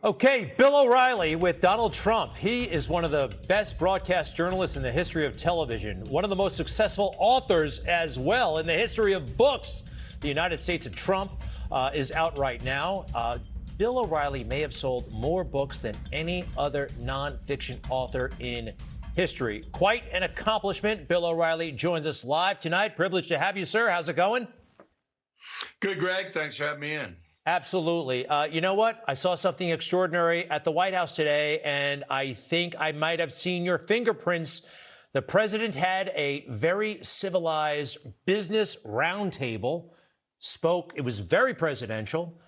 Okay, Bill O'Reilly with Donald Trump. He is one of the best broadcast journalists in the history of television, one of the most successful authors as well in the history of books. The United States of Trump is out right now. Bill O'Reilly may have sold more books than any other nonfiction author in history. Quite an accomplishment. Bill O'Reilly joins us live tonight. Privileged to have you, sir. How's it going? Good, Greg. Thanks for having me in. Absolutely. You know what? I saw something extraordinary at the White House today, and I think I might have seen your fingerprints. The president had a very civilized business roundtable, spoke. It was very presidential.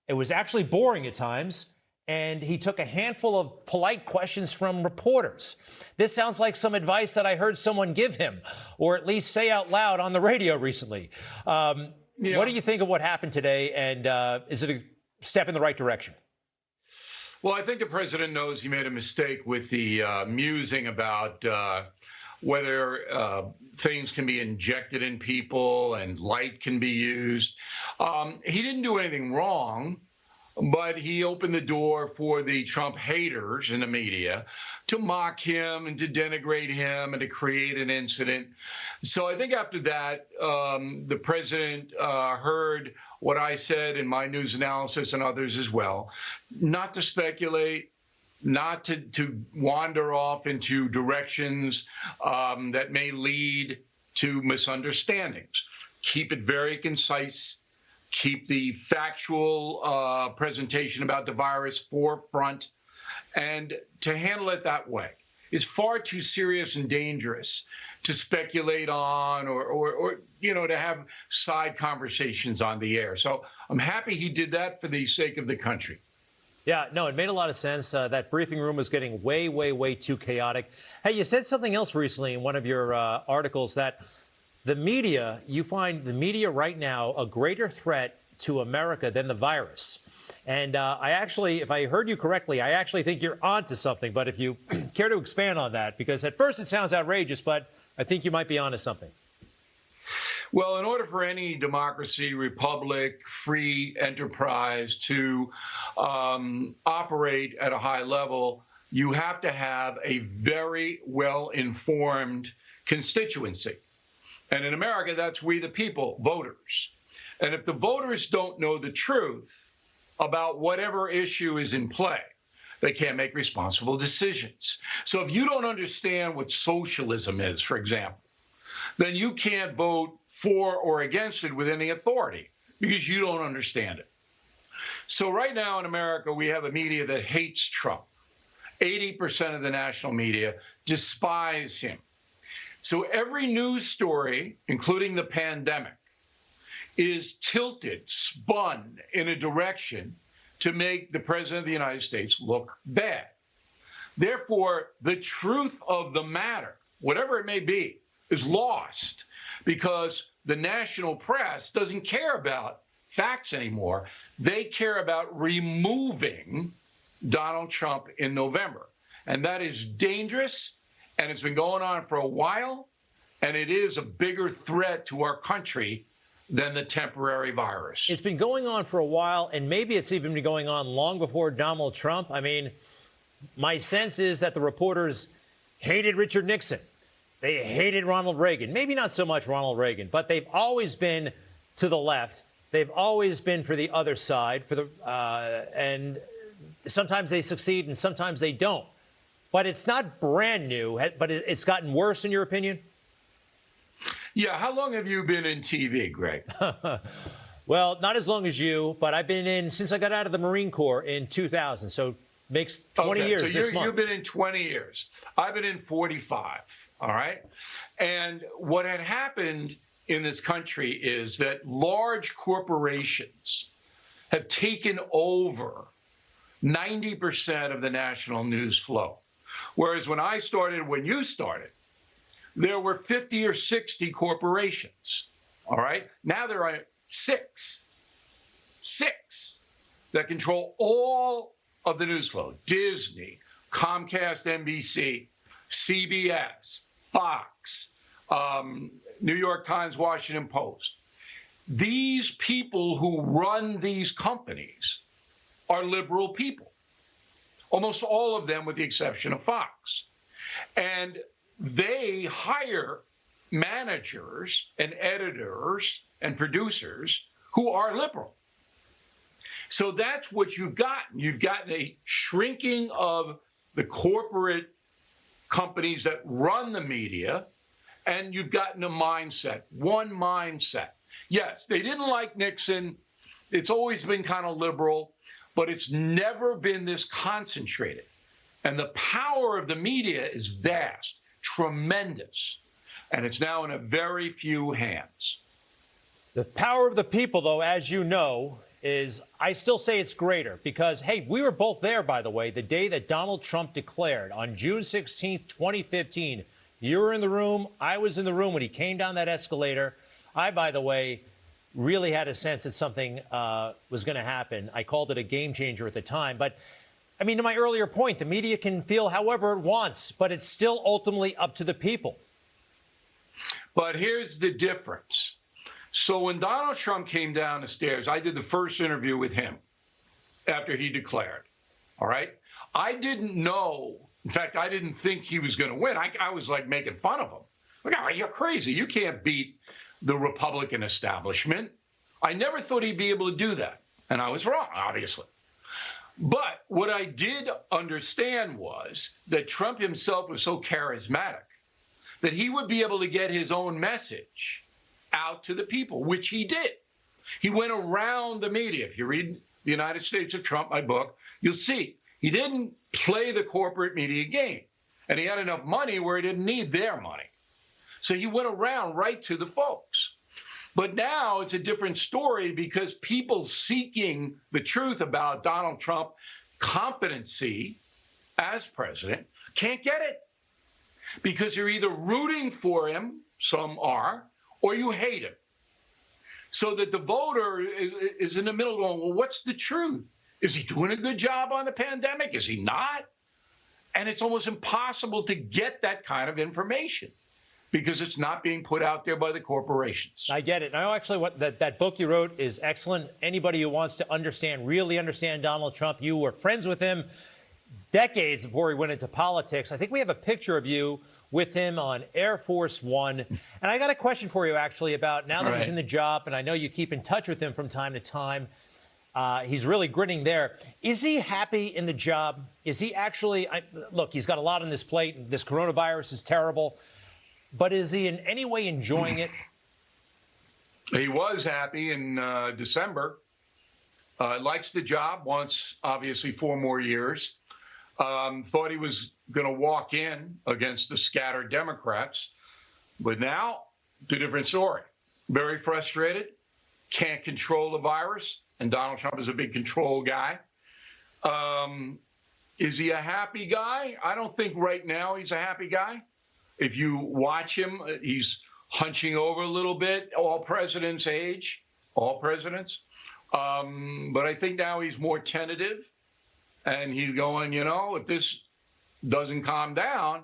It was actually boring at times, and he took a handful of polite questions from reporters. This sounds like some advice that I heard someone give him, or at least say out loud on the radio recently. Yeah. What do you think of what happened today, and is it a step in the right direction? Well, I think the president knows he made a mistake with the musing about whether things can be injected in people and light can be used. He didn't do anything wrong, but he opened the door for the Trump haters in the media to mock him and to denigrate him and to create an incident. So I think after that, the president heard what I said in my news analysis and others as well, not to speculate, not to wander off into directions that may lead to misunderstandings. Keep it very concise. Keep the factual presentation about the virus forefront, and to handle it that way is far too serious and dangerous to speculate on or to have side conversations on the air. So I'm happy he did that for the sake of the country. Yeah, no, it made a lot of sense. That briefing room was getting way, way, way too chaotic. Hey, you said something else recently in one of your articles that the media, you find the media right now a greater threat to America than the virus. And I actually, if I heard you correctly, I actually think you're onto something. But if you care to expand on that, because at first it sounds outrageous, but I think you might be onto something. Well, in order for any democracy, republic, free enterprise to operate at a high level, you have to have a very well-informed constituency. And in America, that's we the people, voters. And if the voters don't know the truth about whatever issue is in play, they can't make responsible decisions. So if you don't understand what socialism is, for example, then you can't vote for or against it with any authority because you don't understand it. So right now in America, we have a media that hates Trump. 80% of the national media despise him. So every news story, including the pandemic, is tilted, spun in a direction to make the president of the United States look bad. Therefore, the truth of the matter, whatever it may be, is lost because the national press doesn't care about facts anymore. They care about removing Donald Trump in November. And that is dangerous. And it's been going on for a while, and it is a bigger threat to our country than the temporary virus. It's been going on for a while, and maybe it's even been going on long before Donald Trump. I mean, my sense is that the reporters hated Richard Nixon. They hated Ronald Reagan. Maybe not so much Ronald Reagan, but they've always been to the left. They've always been for the other side, and sometimes they succeed and sometimes they don't. But it's not brand new, but it's gotten worse, in your opinion? Yeah. How long have you been in TV, Greg? Well, not as long as you, but I've been in since I got out of the Marine Corps in 2000. So makes 20 years so this month. You've been in 20 years. I've been in 45. All right. And what had happened in this country is that large corporations have taken over 90% of the national news flow. Whereas when I started, when you started, there were 50 or 60 corporations. All right. Now there are six that control all of the news flow. Disney, Comcast, NBC, CBS, Fox, New York Times, Washington Post. These people who run these companies are liberal people. almost all of them with the exception of Fox. And they hire managers and editors and producers who are liberal. So that's what you've gotten. You've gotten a shrinking of the corporate companies that run the media, and you've gotten a mindset, one mindset. Yes, they didn't like Nixon. It's always been kind of liberal, but it's never been this concentrated. And the power of the media is vast, tremendous, and it's now in a very few hands. The power of the people, though, as you know, is, I still say it's greater because, hey, we were both there, by the way, the day that Donald Trump declared on June 16th, 2015. You were in the room. I was in the room when he came down that escalator. I, by the way, really had a sense that something was going to happen. I called it a game changer at the time. But, I mean, to my earlier point, the media can feel however it wants, but it's still ultimately up to the people. But here's the difference. So when Donald Trump came down the stairs, I did the first interview with him after he declared. All right. I didn't know. In fact, I didn't think he was going to win. I was like making fun of him. Like, oh, you're crazy. You can't beat the Republican establishment. I never thought he'd be able to do that. And I was wrong, obviously. But what I did understand was that Trump himself was so charismatic that he would be able to get his own message out to the people, which he did. He went around the media. If you read The United States of Trump, my book, you'll see he didn't play the corporate media game. And he had enough money where he didn't need their money. So he went around right to the folks. But now it's a different story because people seeking the truth about Donald Trump's competency as president can't get it. Because you're either rooting for him, some are, or you hate him. So that the voter is in the middle going, well, what's the truth? Is he doing a good job on the pandemic? Is he not? And it's almost impossible to get that kind of information because it's not being put out there by the corporations. I get it. I actually, that book you wrote is excellent. Anybody who wants to understand, really understand Donald Trump, you were friends with him decades before he went into politics. I think we have a picture of you with him on Air Force One. And I got a question for you, actually, about now that he's in the job, and I know you keep in touch with him from time to time. He's really grinning there. Is he happy in the job? Is he actually, look, he's got a lot on his plate. This coronavirus is terrible. But is he in any way enjoying it? He was happy in December. Likes the job, wants, obviously, 4 more years. Thought he was going to walk in against the scattered Democrats. But now, it's a different story. Very frustrated, can't control the virus, and Donald Trump is a big control guy. Is he a happy guy? I don't think right now he's a happy guy. If you watch him, he's hunching over a little bit, all presidents age, all presidents. But I think now he's more tentative. And he's going, you know, if this doesn't calm down,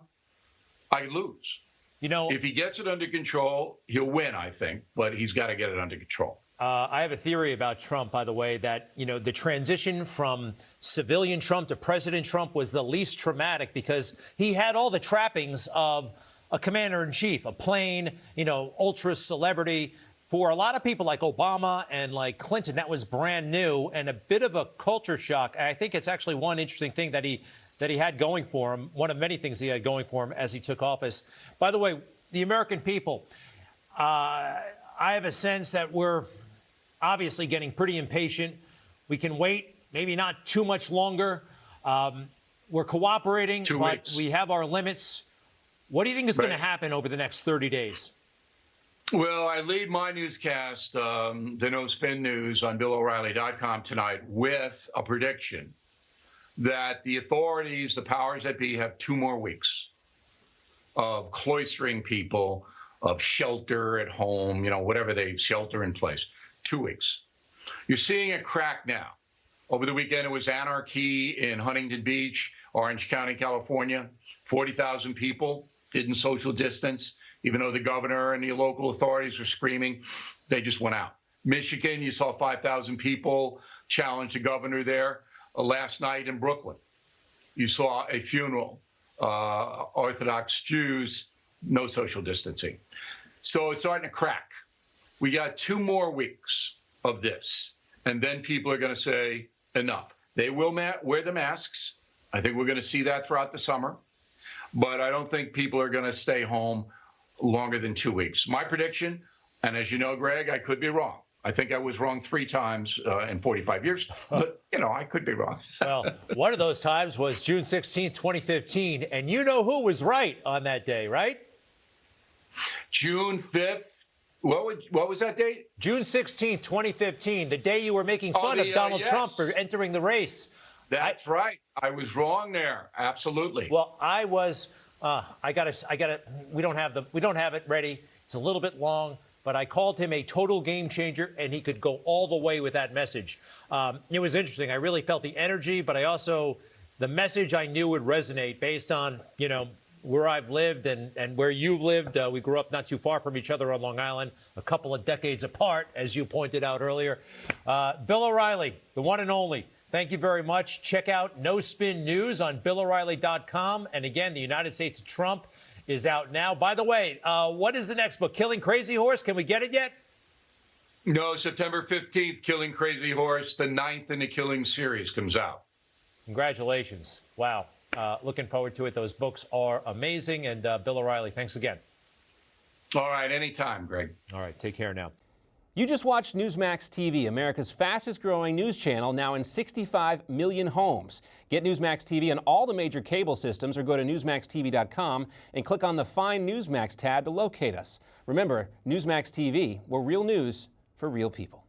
I lose. You know, if he gets it under control, he'll win, I think. But he's got to get it under control. I have a theory about Trump, by the way, that, you know, the transition from civilian Trump to President Trump was the least traumatic because he had all the trappings of a commander in chief, a plane, you know, ultra celebrity. For a lot of people like Obama and like Clinton, that was brand new and a bit of a culture shock. I think it's actually one interesting thing that he had going for him, one of many things he had going for him as he took office. By the way, the American people, I have a sense that we're obviously getting pretty impatient. We can wait, maybe not too much longer. We're cooperating, but we have our limits. What do you think is going to happen over the next 30 days? Well, I lead my newscast, the No Spin News, on BillO'Reilly.com tonight with a prediction that the authorities, the powers that be, have 2 more weeks of cloistering people, of shelter at home, you know, whatever they shelter in place. 2 weeks. You're seeing a crack now. Over the weekend, it was anarchy in Huntington Beach, Orange County, California. 40,000 people didn't social distance. Even though the governor and the local authorities were screaming, they just went out. Michigan, you saw 5,000 people challenge the governor there last night in Brooklyn. you saw a funeral. Orthodox Jews, no social distancing. So it's starting to crack. We got 2 more weeks of this, and then people are going to say enough. They will wear the masks. I think we're going to see that throughout the summer, but I don't think people are going to stay home longer than 2 weeks. My prediction, and as you know, Greg, I could be wrong. I think I was wrong 3 times in 45 years, but, I could be wrong. Well, one of those times was June 16th, 2015, and you know who was right on that day, right? June 5th. What was that date? June 16th, 2015, the day you were making fun of Donald Trump for entering the race. That's right. I was wrong there. Absolutely. Well, I was. I gotta. We don't have it ready. It's a little bit long, but I called him a total game changer, and he could go all the way with that message. It was interesting. I really felt the energy, but the message I knew would resonate based on, where I've lived and where you've lived. We grew up not too far from each other on Long Island, a couple of decades apart, as you pointed out earlier. Bill O'Reilly, the one and only. Thank you very much. Check out No Spin News on BillO'Reilly.com. And again, The United States of Trump is out now. By the way, what is the next book? Killing Crazy Horse? Can we get it yet? No, September 15th, Killing Crazy Horse, the 9th in the Killing series comes out. Congratulations. Wow. Looking forward to it. Those books are amazing. And Bill O'Reilly, thanks again. All right. Anytime, Greg. All right. Take care now. You just watched Newsmax TV, America's fastest growing news channel, now in 65 million homes. Get Newsmax TV on all the major cable systems or go to NewsmaxTV.com and click on the Find Newsmax tab to locate us. Remember, Newsmax TV, we're real news for real people.